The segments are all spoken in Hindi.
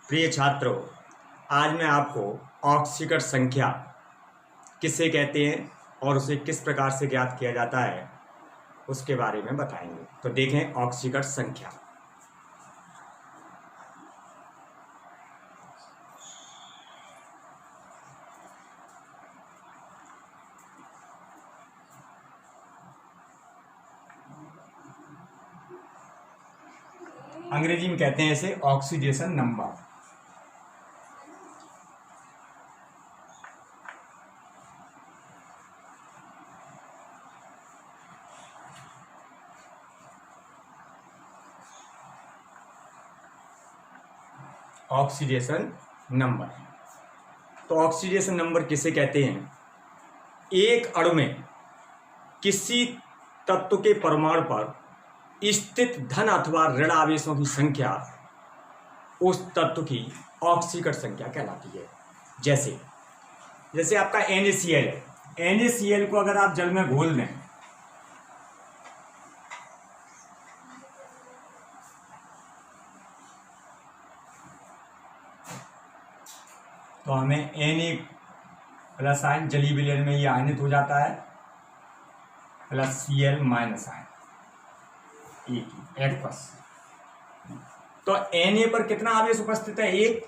प्रिय छात्रों, आज मैं आपको ऑक्सीकरण संख्या किसे कहते हैं और उसे किस प्रकार से ज्ञात किया जाता है उसके बारे में बताएंगे। तो देखें ऑक्सीकरण संख्या। अंग्रेजी में कहते हैं इसे ऑक्सीडेशन नंबर। Oxidation number. तो ऑक्सीडेशन नंबर किसे कहते हैं? एक अणु में किसी तत्व के परमाणु पर स्थित धन अथवा ऋण आवेशों की संख्या उस तत्व की ऑक्सीकरण संख्या कहलाती है। जैसे आपका NaCl है। NaCl को अगर आप जल में घोल दें तो हमें Na+ आयन जलीय विलयन में ये आयनित हो जाता है प्लस Cl- आयन एक तो Na पर कितना आवेश उपस्थित है? एक।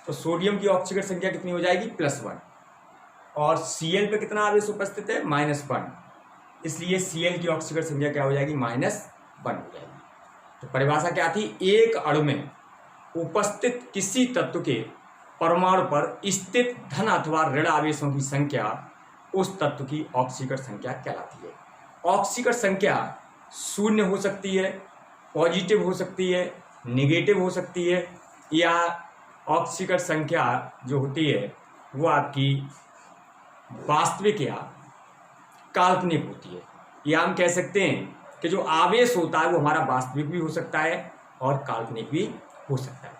तो सोडियम की ऑक्सीकरण संख्या कितनी हो जाएगी? +1। और Cl पे कितना आवेश उपस्थित है? -1। इसलिए Cl की ऑक्सीकरण संख्या क्या हो जाएगी? -1 हो जाएगी। तो परिभाषा क्या थी? एक अणु में उपस्थित किसी तत्व के परमाणु पर स्थित धन अथवा ऋण आवेशों की संख्या उस तत्व की ऑक्सीकरण संख्या कहलाती है। ऑक्सीकरण संख्या शून्य हो सकती है, पॉजिटिव हो सकती है, नेगेटिव हो सकती है, या ऑक्सीकरण संख्या जो होती है वो आपकी वास्तविक या काल्पनिक होती है। या हम कह सकते हैं कि जो आवेश होता है वो हमारा वास्तविक भी हो सकता है और काल्पनिक भी हो सकता है।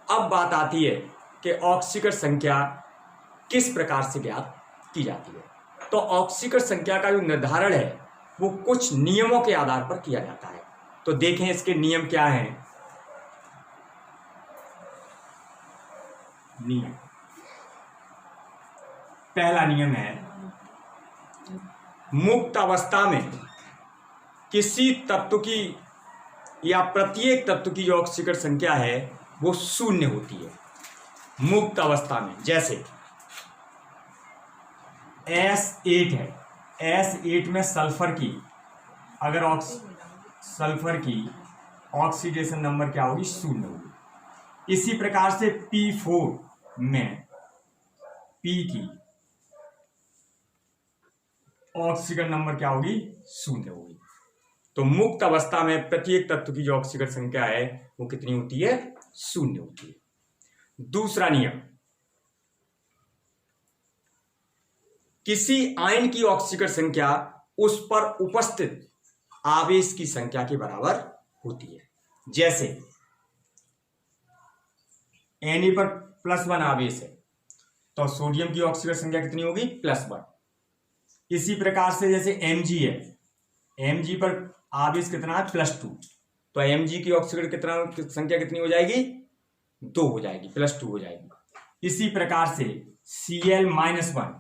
अब बात आती है कि ऑक्सीकरण संख्या किस प्रकार से ज्ञात की जाती है। तो ऑक्सीकरण संख्या का जो निर्धारण है वो कुछ नियमों के आधार पर किया जाता है। तो देखें इसके नियम क्या हैं। नियम, पहला नियम है मुक्त अवस्था में किसी तत्व की या प्रत्येक तत्व की जो ऑक्सीकरण संख्या है वो शून्य होती है मुक्त अवस्था में। जैसे S8 है, S8 में सल्फर की सल्फर की ऑक्सीडेशन नंबर क्या होगी? 0 होगी। इसी प्रकार से P4 में P की ऑक्सीकरण नंबर क्या होगी? 0 होगी। तो मुक्त अवस्था में प्रत्येक तत्व की जो ऑक्सीकरण संख्या है वो कितनी होती है? 0 होती है। दूसरा नियम, किसी आयन की ऑक्सीकरण संख्या उस पर उपस्थित आवेश की संख्या के बराबर होती है। जैसे Na पर +1 आवेश है तो सोडियम की ऑक्सीकरण संख्या कितनी होगी? +1। इसी प्रकार से जैसे Mg है, Mg पर आवेश कितना है? +2। तो Mg की ऑक्सीकरण संख्या कितनी हो जाएगी? 2 हो जाएगी, +2 हो जाएगी। इसी प्रकार से Cl-1,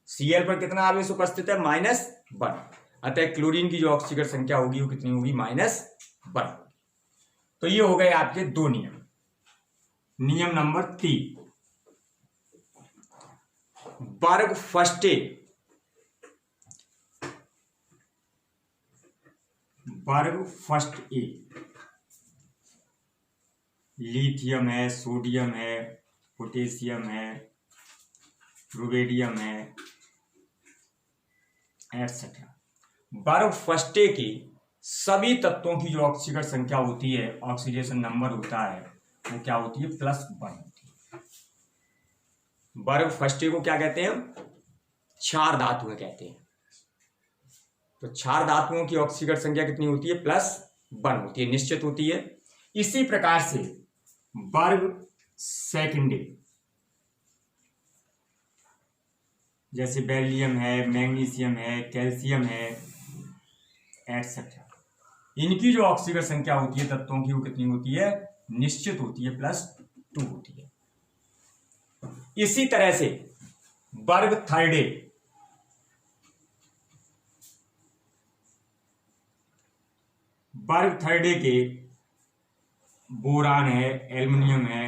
Cl पर कितना आवेश उपस्थित है? -1। अतः क्लोरीन की जो ऑक्सीकरण संख्या होगी वो कितनी होगी? -1। तो ये हो गए आपके 2 नियम। नियम नंबर 3, वर्ग फर्स्ट ए लिथियम है, सोडियम है, पोटेशियम है, रुबेडियम है, एटसेट्रा। वर्ग फर्स्ट ए की सभी तत्वों की जो ऑक्सीकरण संख्या होती है, ऑक्सीडेशन नंबर होता है, वो क्या होती है? +1 होती है। वर्ग फर्स्ट ए को क्या कहते हैं? क्षार धातुएं कहते हैं। तो क्षार धातुओं की ऑक्सीकरण संख्या कितनी होती है? +1 होती है, निश्चित होती है। इसी प्रकार से वर्ग सेकंड ए जैसे बेरिलियम है, मैग्नीशियम है, कैल्शियम है, एटसेट्रा, इनकी जो ऑक्सीकरण संख्या होती है तत्वों की वो कितनी होती है? निश्चित होती है, +2 2 होती है। इसी तरह से वर्ग थर्डे, वर्ग थर्डे के बोरान है, एल्युमिनियम है,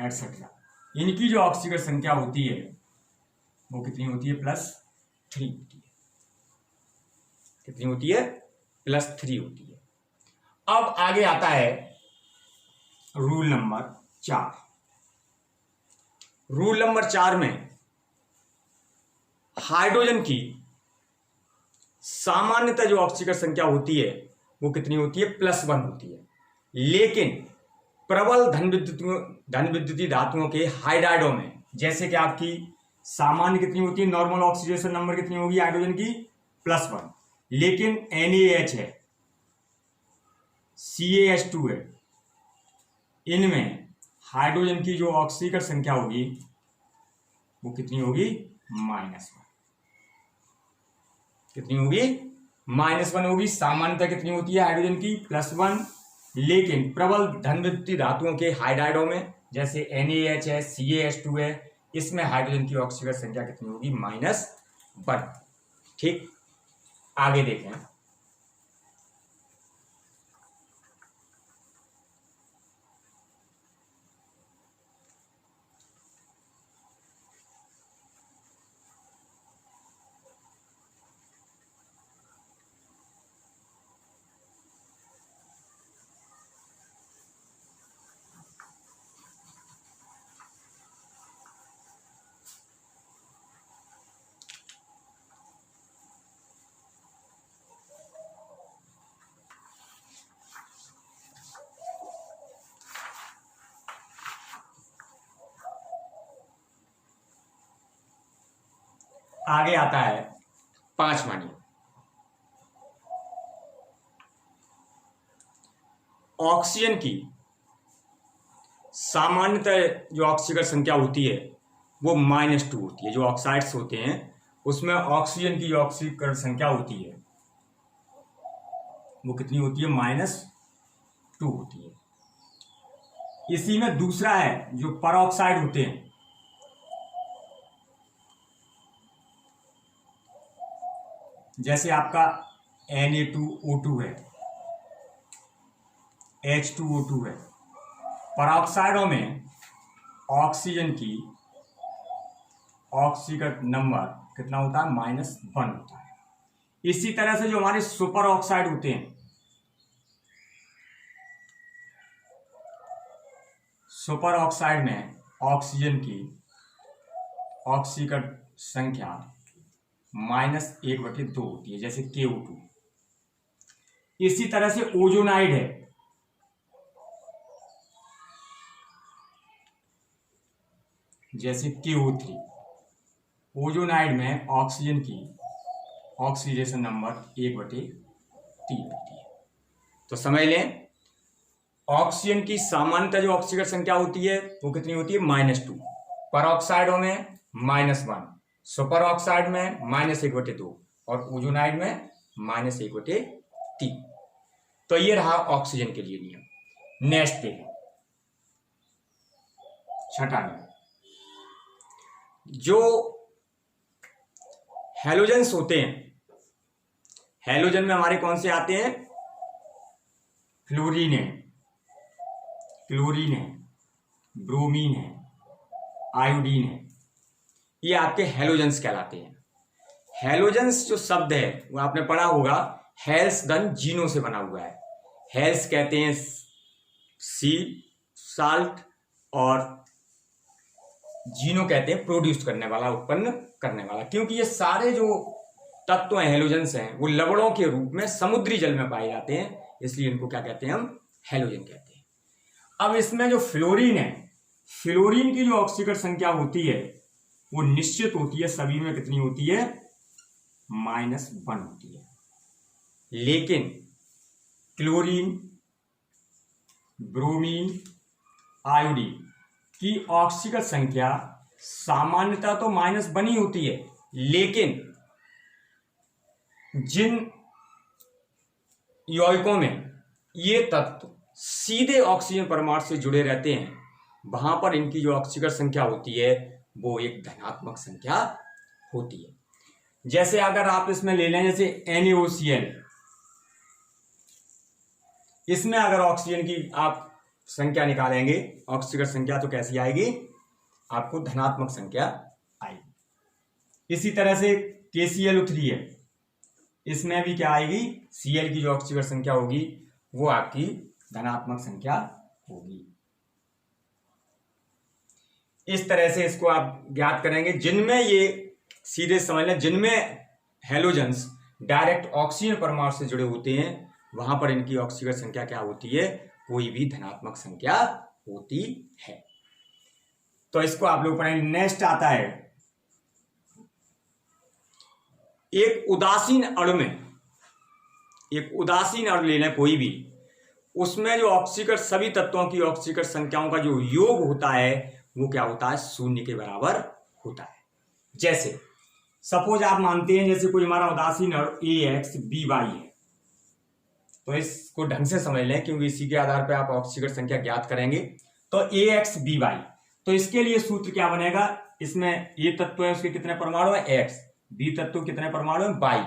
एटसेट्रा, इनकी जो ऑक्सीकरण संख्या होती है वो कितनी होती है? +3 होती है। कितनी होती है? +3 होती है। अब आगे आता है रूल नंबर 4। रूल नंबर 4 में हाइड्रोजन की सामान्यतः जो ऑक्सीकरण संख्या होती है वो कितनी होती है? +1 होती है। लेकिन प्रबल धन विद्युतीय धातुओं के हाइड्राइडों में, जैसे कि आपकी सामान्य कितनी होती है? नॉर्मल ऑक्सीडेशन नंबर कितनी होगी हाइड्रोजन की? +1। लेकिन NaH है, CaH2 है, इनमें हाइड्रोजन की जो ऑक्सीकरण संख्या होगी वो कितनी होगी? -1। कितनी होगी? -1 होगी। सामान्यतः कितनी होती है हाइड्रोजन की? +1। लेकिन प्रबल धन विद्युतीय धातुओं के हाइड्राइडों में, जैसे NaH है, CaH2 है, इसमें हाइड्रोजन की ऑक्सीकरण संख्या कितनी होगी? -1। ठीक, आगे देखें। आगे आता है 5वां नियम। ऑक्सीजन की सामान्यतः जो ऑक्सीकरण संख्या होती है वो -2 होती है। जो ऑक्साइड्स होते हैं उसमें ऑक्सीजन की जो ऑक्सीकरण संख्या होती है वो कितनी होती है? -2 होती है। इसी में दूसरा है जो परऑक्साइड होते हैं, जैसे आपका Na2O2 है, H2O2 है। परऑक्साइडों में ऑक्सीजन की ऑक्सीकरण नंबर कितना होता है? -1 होता है। इसी तरह से जो हमारे सुपर ऑक्साइड होते हैं, सुपर ऑक्साइड में ऑक्सीजन की ऑक्सीकरण संख्या -1/2 होती है, जैसे KO2। इसी तरह से ओजोनाइड है, जैसे KO3। ओजोनाइड में ऑक्सीजन की ऑक्सीडेशन नंबर 1/3 होती है। तो समझ लें, ऑक्सीजन की सामान्यतः जो ऑक्सीकरण संख्या होती है वो कितनी होती है? -2। परऑक्साइडों में -1, सुपर ऑक्साइड में -1/2 और ओजोनाइड में -1/3। तो ये रहा ऑक्सीजन के लिए नियम। नेक्स्ट पे 6वां नियम। जो हैलोजेंस होते हैं, हैलोजन में हमारे कौन से आते हैं? फ्लोरीन है, क्लोरीन है, ब्रोमीन है, आयोडीन है, ये आपके हैलोजेंस कहलाते हैं। हैलोजेंस जो शब्द है वो आपने पढ़ा होगा, हेल्स धन जीनो से बना हुआ है। हेल्स कहते हैं सी साल्ट, और जीनो कहते हैं प्रोड्यूस करने वाला, उत्पन्न करने वाला। क्योंकि ये सारे जो तत्व हैं हैलोजेंस हैं वो लवणों के रूप में समुद्री जल में पाए जाते हैं, इसलिए इनको क्या कहते हैं? हम हैलोजन कहते हैं। अब इसमें जो फ्लोरीन है, फ्लोरीन की जो ऑक्सीकरण संख्या होती है वो निश्चित होती है, सभी में कितनी होती है? -1 होती है। लेकिन क्लोरीन, ब्रोमीन, आयोडीन की ऑक्सीकरण संख्या सामान्यतः तो -1 ही होती है, लेकिन जिन यौगिकों में ये तत्व सीधे ऑक्सीजन परमाणु से जुड़े रहते हैं वहां पर इनकी जो ऑक्सीकरण संख्या होती है वो एक धनात्मक संख्या होती है। जैसे अगर आप इसमें ले लें जैसे NaOCl, इसमें अगर ऑक्सीजन की आप संख्या निकालेंगे ऑक्सीकरण संख्या तो कैसी आएगी, आपको धनात्मक संख्या आएगी। इसी तरह से KClO3 है, इसमें भी क्या आएगी, Cl की जो ऑक्सीकरण संख्या होगी वो आपकी धनात्मक संख्या होगी। इस तरह से इसको आप ज्ञात करेंगे। जिनमें ये सीधे समझ लें, जिनमें हेलोजेंस डायरेक्ट ऑक्सीजन परमाणु से जुड़े होते हैं वहां पर इनकी ऑक्सीकरण संख्या क्या होती है, कोई भी धनात्मक संख्या होती है। तो इसको आप लोग पढ़ेंगे। नेक्स्ट आता है एक उदासीन अणु में, एक उदासीन अणु लेना कोई भी, उसमें जो ऑक्सीकरण सभी तत्वों की ऑक्सीकरण संख्याओं का जो योग होता है वो क्या होता है, शून्य के बराबर होता है। जैसे सपोज आप मानते हैं जैसे कोई हमारा उदासीन अणु AXBY है, तो इसको ढंग से समझ लें क्योंकि इसी के आधार पर आप ऑक्सीकरण संख्या ज्ञात करेंगे। तो AXBY, तो इसके लिए सूत्र क्या बनेगा, इसमें A तत्व है उसके कितने परमाणु है X, B तत्व कितने परमाणु है Y,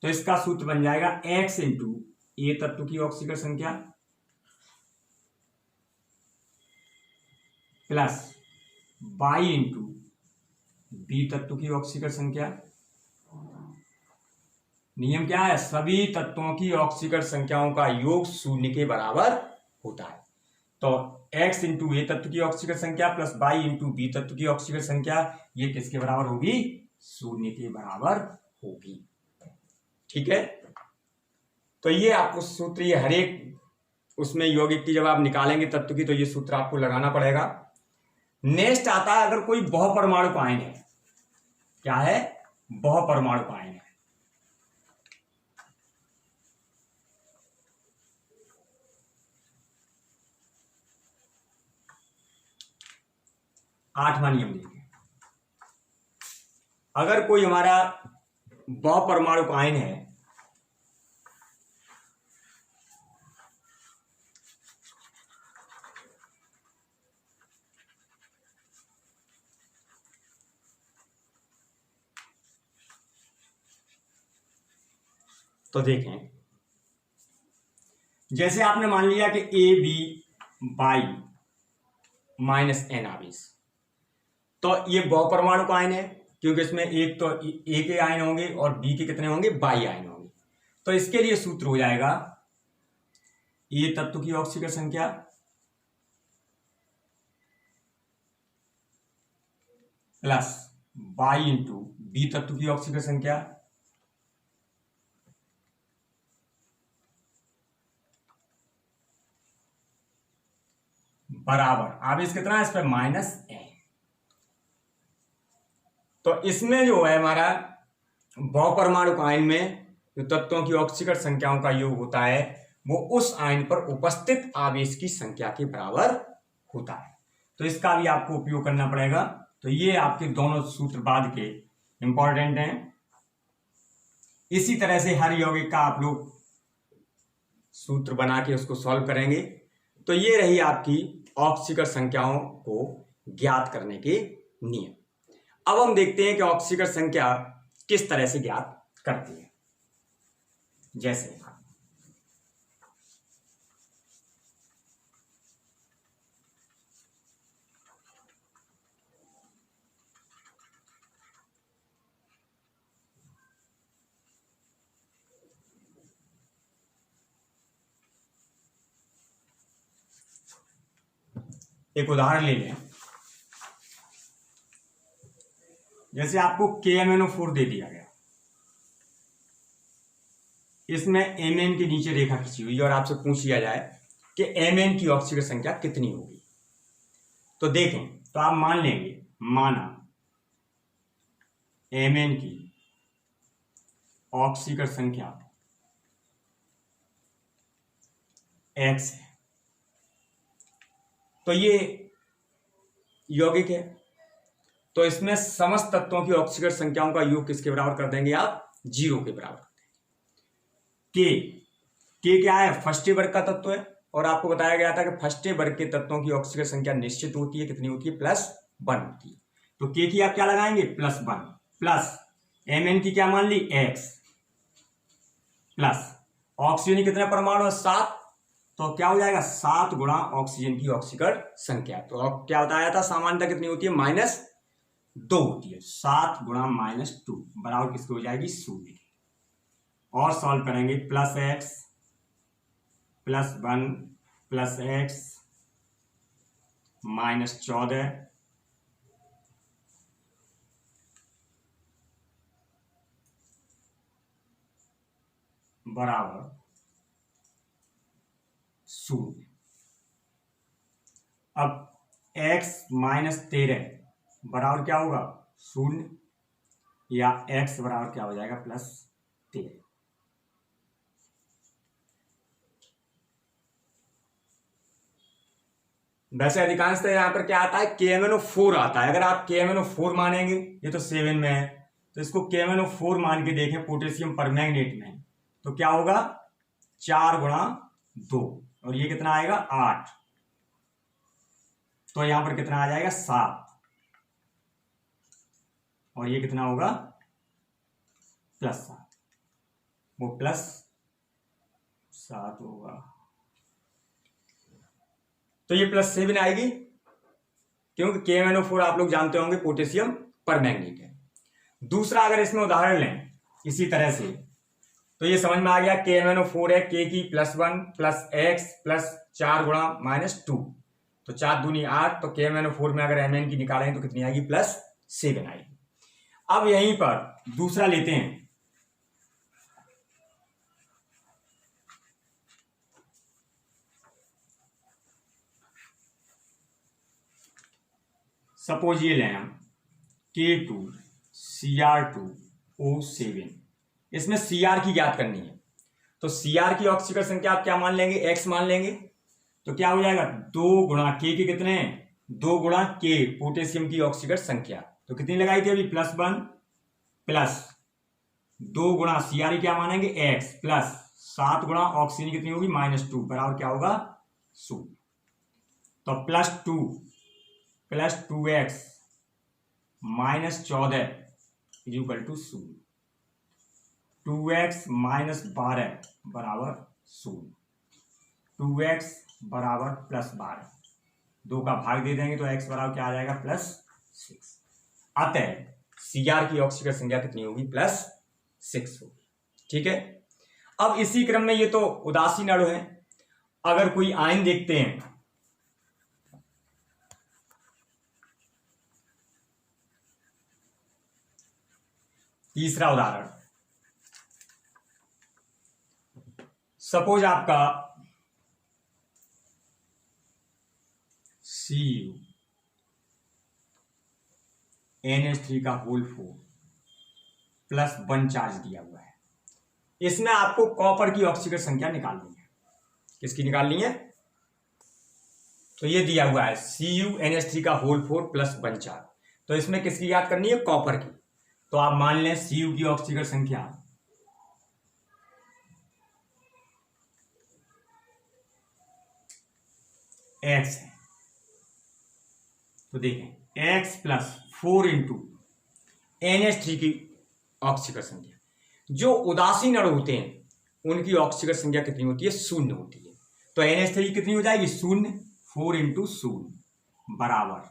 तो इसका सूत्र बन जाएगा X इंटू A तत्व की ऑक्सीकरण संख्या प्लस Y इंटू B तत्व की ऑक्सीकरण संख्या। नियम क्या है, सभी तत्वों की ऑक्सीकरण संख्याओं का योग शून्य के बराबर होता है। तो X इंटू A तत्व की ऑक्सीकरण संख्या प्लस Y इंटू B तत्व की ऑक्सीकरण संख्या ये किसके बराबर होगी, शून्य के बराबर होगी। ठीक है, तो ये आपको सूत्र, ये हर एक उसमें यौगिक की जब आप निकालेंगे तत्व की तो ये सूत्र आपको लगाना पड़ेगा। नेक्स्ट आता है अगर कोई बहुपरमाणु आयन है, क्या है, बहुपरमाणु आयन है। आठवां नियम देखिए, अगर कोई हमारा बहुपरमाणु आयन है तो देखें, जैसे आपने मान लिया कि AB माइनस N आवेश, तो ये बहुपरमाणु आयन है क्योंकि इसमें एक तो A के आयन होंगे और B के कितने होंगे, Y आयन होंगे। तो इसके लिए सूत्र हो जाएगा A तत्व की ऑक्सीकरण संख्या प्लस Y इंटू B तत्व की ऑक्सीकरण संख्या बराबर आवेश कितना है इस पर माइनस N। तो इसमें जो है हमारा बहुपरमाणु आयन में जो तत्वों की ऑक्सीकरण संख्याओं का योग होता है वो उस आयन पर उपस्थित आवेश की संख्या के बराबर होता है। तो इसका भी आपको उपयोग करना पड़ेगा। तो ये आपके दोनों सूत्र बाद के इंपॉर्टेंट हैं। इसी तरह से हर यौगिक का आप लोग सूत्र बना के उसको सॉल्व करेंगे। तो ये रही आपकी ऑक्सीकरण संख्याओं को ज्ञात करने के नियम। अब हम देखते हैं कि ऑक्सीकरण संख्या किस तरह से ज्ञात करती है। जैसे एक उदाहरण ले लें, जैसे आपको KMnO4 दे दिया गया, इसमें Mn के नीचे रेखा खींची हुई और आपसे पूछ लिया जाए कि Mn की ऑक्सीकरण संख्या कितनी होगी। तो देखें, तो आप मान लेंगे, माना Mn की ऑक्सीकरण संख्या X है, तो ये यौगिक है। तो इसमें समस्त तत्वों की ऑक्सीकरण संख्याओं का योग किसके बराबर कर देंगे आप, 0 के बराबर कर देंगे। के क्या है, फर्स्ट वर्ग का तत्व है और आपको बताया गया था कि फर्स्ट वर्ग के तत्वों की ऑक्सीजन संख्या निश्चित होती है, कितनी होती है, +1 होती है। तो के की आप क्या लगाएंगे, +1 प्लस Mn की क्या मान ली, x प्लस ऑक्सीजन कितने परमाणु है, 7, तो क्या हो जाएगा 7 गुणा ऑक्सीजन की ऑक्सीकरण संख्या। तो अब क्या बताया था, सामान्यता कितनी होती है, -2 होती है। 7 गुणा -2 बराबर किसकी हो जाएगी, 0। और सॉल्व करेंगे, +x +1 +x -14 बराबर 0। अब x -13 बराबर क्या होगा, 0, या x बराबर क्या हो जाएगा, +13। वैसे अधिकांशतः यहाँ पर क्या आता है, KMnO4 आता है। अगर आप KMnO4 मानेंगे, ये तो 7 में है, तो इसको KMnO4 मान के देखें पोटेशियम परमैंगनेट में, तो क्या होगा, 4 गुणा 2, और ये कितना आएगा, 8, तो यहां पर कितना आ जाएगा, 7, और ये कितना होगा, +7, वो +7 होगा, तो ये +7 आएगी, क्योंकि KMnO4 आप लोग जानते होंगे पोटेशियम परमैंगनेट है। दूसरा अगर इसमें उदाहरण लें इसी तरह से, तो ये समझ में आ गया, KMnO4 है, K की +1 प्लस x प्लस 4 गुणा -2, तो 4 दूनी 8, तो KMnO4 में अगर Mn की निकालेंगे तो कितनी आएगी, +7 आएगी। अब यहीं पर दूसरा लेते हैं, सपोज ये लें हम K2Cr2O7, इसमें Cr की ज्ञात करनी है, तो Cr की ऑक्सीकरण संख्या आप क्या मान लेंगे, x मान लेंगे, तो क्या हो जाएगा, 2 गुणा K के कितने हैं, 2 गुणा K पोटेशियम की ऑक्सीकरण संख्या, तो कितनी लगाई थी अभी, +1 प्लस 2 गुणा Cr क्या मानेंगे, x प्लस 7 गुणा ऑक्सीजन कितनी होगी, -2 बराबर क्या होगा, 0। तो +2 प्लस 2x -14 = 0, 2x -12 बराबर 0, 2x बराबर +12, 2 का भाग दे देंगे तो x बराबर क्या आ जाएगा, +6। अतः Cr की ऑक्सीकरण संख्या कितनी होगी, +6 होगी। ठीक है, अब इसी क्रम में ये तो उदासीन अणु है, अगर कोई आयन देखते हैं, तीसरा उदाहरण, सपोज आपका CuNH3 +1 चार्ज दिया हुआ है, इसमें आपको कॉपर की ऑक्सीकरण संख्या निकालनी है। किसकी निकालनी है, तो ये दिया हुआ है CuNH3 +1 चार्ज, तो इसमें किसकी याद करनी है, कॉपर की। तो आप मान लें Cu की ऑक्सीकरण संख्या x है, तो देखें x + 4 × NH3 की ऑक्सीकरण संख्या, जो उदासीन अणु होते हैं उनकी ऑक्सीकरण संख्या कितनी होती है, 0 होती है। तो NH3 कितनी हो जाएगी, 0, 4 × 0 बराबर,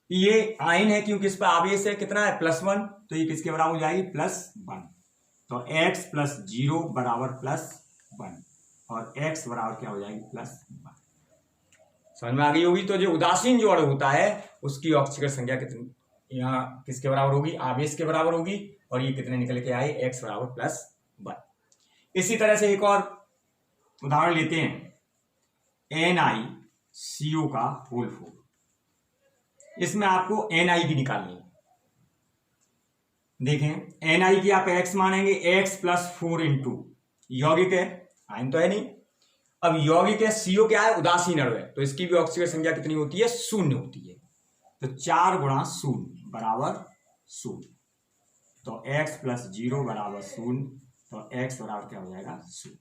ये आयन है क्योंकि इस पर आवेश है कितना है, +1, तो ये किसके बराबर हो जाएगी, +1, तो x + 0 बराबर +1, और x बराबर क्या हो जाएगी, +1। समझ में आ गई होगी। तो जो उदासीन जो अणु होता है उसकी ऑक्सीकरण संख्या कितनी, यहाँ किसके बराबर होगी, आवेश के बराबर होगी, और ये कितने निकल के आए, x बराबर +1। इसी तरह से एक और उदाहरण लेते हैं, NiCO4, इसमें आपको Ni की निकालनी है। देखें Ni की आप x मानेंगे, x + 4 × यौगिक है, आयन तो है नहीं, अब यौगिक है, CO क्या है, उदासीन अणु है, तो इसकी भी ऑक्सीकरण संख्या कितनी होती है, 0 होती है। तो 4 × 0 बराबर 0, तो x + 0 बराबर 0, तो x बराबर क्या हो जाएगा, 0।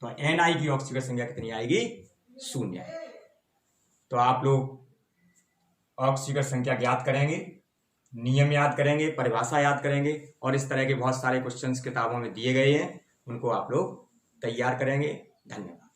तो Ni की ऑक्सीकरण संख्या कितनी आएगी, शून्य है। तो आप लोग ऑक्सीकर संख्या ज्ञात करेंगे, नियम याद करेंगे, परिभाषा याद करेंगे और इस तरह के बहुत सारे क्वेश्चंस किताबों में दिए गए हैं, उनको आप लोग तैयार करेंगे। धन्यवाद।